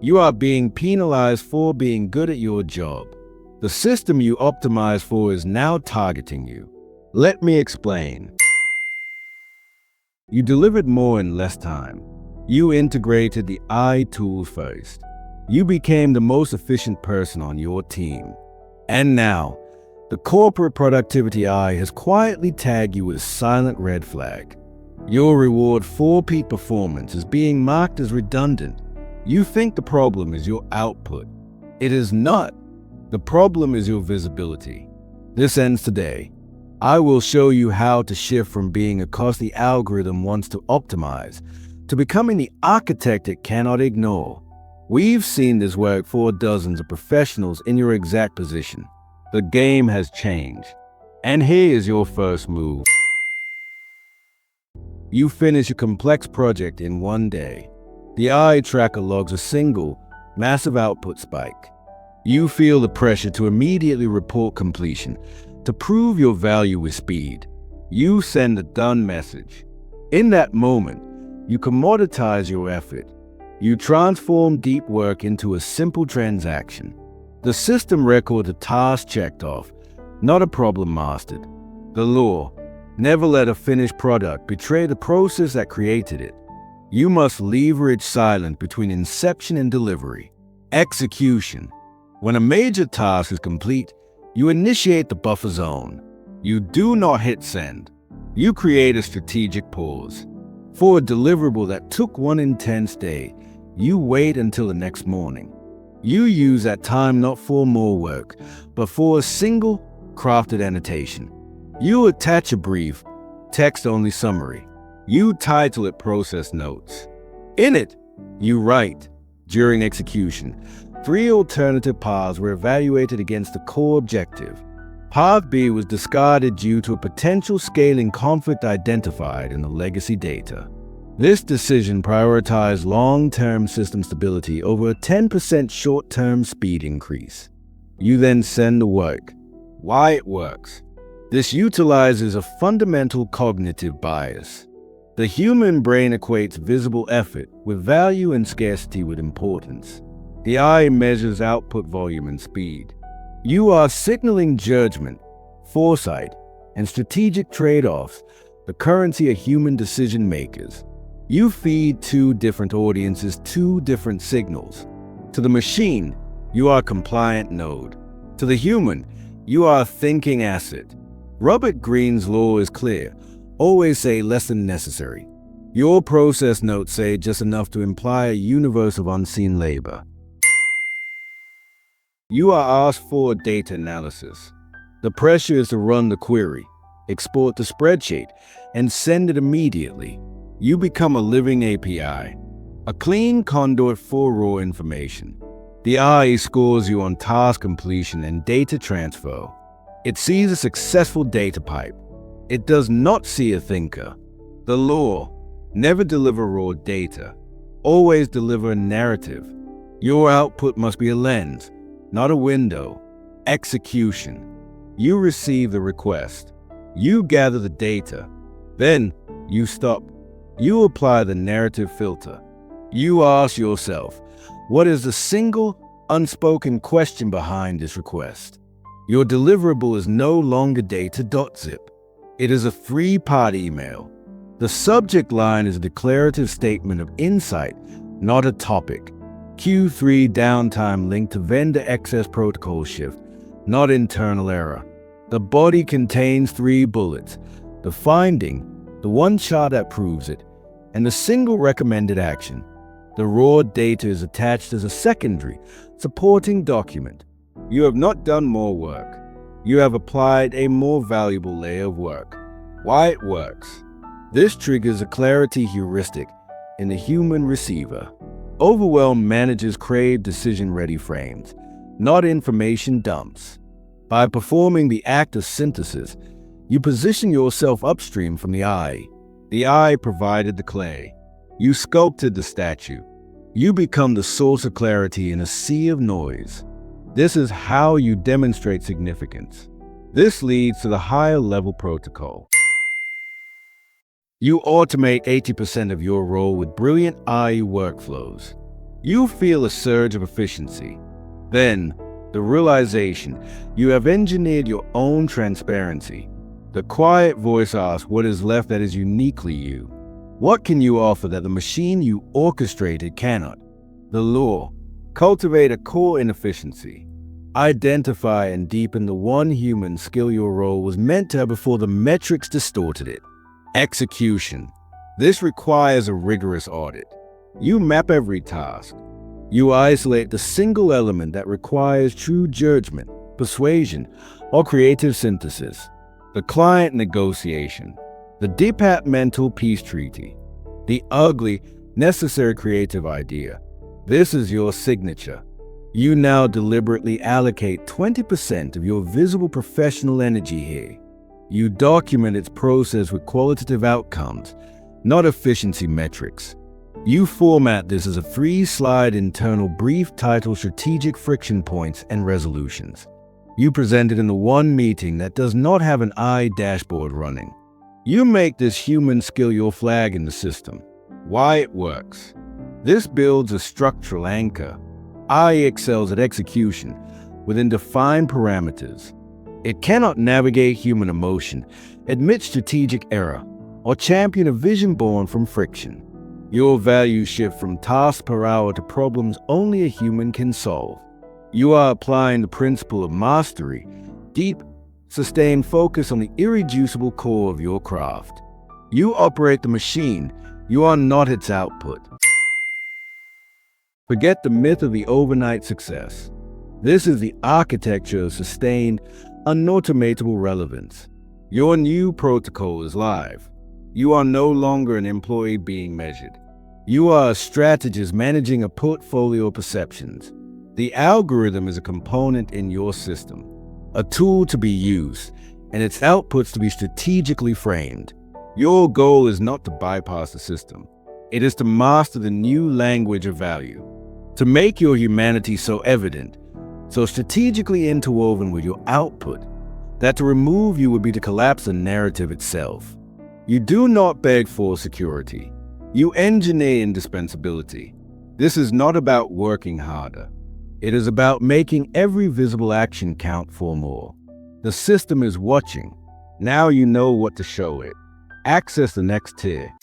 You are being penalized for being good at your job. The system you optimize for is now targeting you. Let me explain. You delivered more in less time. You integrated the AI tool first. You became the most efficient person on your team. And now, the corporate productivity AI has quietly tagged you as silent red flag. Your reward for peak performance is being marked as redundant. You think the problem is your output. It is not. The problem is your visibility. This ends today. I will show you how to shift from being a cost the algorithm wants to optimize to becoming the architect it cannot ignore. We've seen this work for dozens of professionals in your exact position. The game has changed. And here is your first move. You finish a complex project in one day. The eye tracker logs a single, massive output spike. You feel the pressure to immediately report completion, to prove your value with speed. You send a done message. In that moment, you commoditize your effort. You transform deep work into a simple transaction. The system records a task checked off, not a problem mastered. The law: never let a finished product betray the process that created it. You must leverage silence between inception and delivery. Execution: when a major task is complete, you initiate the buffer zone. You do not hit send. You create a strategic pause. For a deliverable that took one intense day, you wait until the next morning. You use that time not for more work, but for a single, crafted annotation. You attach a brief, text-only summary. You title it Process Notes. In it, you write, during execution, 3 alternative paths were evaluated against the core objective. Path B was discarded due to a potential scaling conflict identified in the legacy data. This decision prioritized long-term system stability over a 10% short-term speed increase. You then send the work. Why it works? This utilizes a fundamental cognitive bias. The human brain equates visible effort with value and scarcity with importance. The eye measures output volume and speed. You are signaling judgment, foresight, and strategic trade-offs, the currency of human decision makers. You feed 2 different audiences 2 different signals. To the machine, you are a compliant node. To the human, you are a thinking asset. Robert Greene's law is clear. Always say less than necessary. Your process notes say just enough to imply a universe of unseen labor. You are asked for data analysis. The pressure is to run the query, export the spreadsheet, and send it immediately. You become a living API, a clean conduit for raw information. The AI scores you on task completion and data transfer. It sees a successful data pipe. It does not see a thinker. The law: never deliver raw data. Always deliver a narrative. Your output must be a lens, not a window. Execution: you receive the request. You gather the data. Then you stop. You apply the narrative filter. You ask yourself, what is the single, unspoken question behind this request? Your deliverable is no longer data.zip. It is a 3-part email. The subject line is a declarative statement of insight, not a topic. Q3 downtime linked to vendor excess protocol shift, not internal error. The body contains 3 bullets: the finding, the one chart that proves it, and the single recommended action. The raw data is attached as a secondary, supporting document. You have not done more work. You have applied a more valuable layer of work. Why it works? This triggers a clarity heuristic in the human receiver. Overwhelmed managers crave decision-ready frames, not information dumps. By performing the act of synthesis, you position yourself upstream from the eye. The eye provided the clay. You sculpted the statue. You become the source of clarity in a sea of noise. This is how you demonstrate significance. This leads to the higher level protocol. You automate 80% of your role with brilliant AI workflows. You feel a surge of efficiency. Then, the realization you have engineered your own transparency. The quiet voice asks what is left that is uniquely you. What can you offer that the machine you orchestrated cannot? The law. Cultivate a core inefficiency. Identify and deepen the one human skill your role was meant to have before the metrics distorted it. Execution. This requires a rigorous audit. You map every task. You isolate the single element that requires true judgment, persuasion, or creative synthesis. The client negotiation. The departmental peace treaty. The ugly, necessary creative idea. This is your signature. You now deliberately allocate 20% of your visible professional energy here. You document its process with qualitative outcomes, not efficiency metrics. You format this as a 3-slide internal brief titled Strategic Friction Points and Resolutions. You present it in the one meeting that does not have an I dashboard running. You make this human skill your flag in the system. Why it works. This builds a structural anchor. I excels at execution within defined parameters. It cannot navigate human emotion, admit strategic error, or champion a vision born from friction. Your values shift from tasks per hour to problems only a human can solve. You are applying the principle of mastery, deep, sustained focus on the irreducible core of your craft. You operate the machine, you are not its output. Forget the myth of the overnight success. This is the architecture of sustained, unautomatable relevance. Your new protocol is live. You are no longer an employee being measured. You are a strategist managing a portfolio of perceptions. The algorithm is a component in your system, a tool to be used, and its outputs to be strategically framed. Your goal is not to bypass the system. It is to master the new language of value, to make your humanity so evident, so strategically interwoven with your output, that to remove you would be to collapse the narrative itself. You do not beg for security. You engineer indispensability. This is not about working harder. It is about making every visible action count for more. The system is watching. Now you know what to show it. Access the next tier.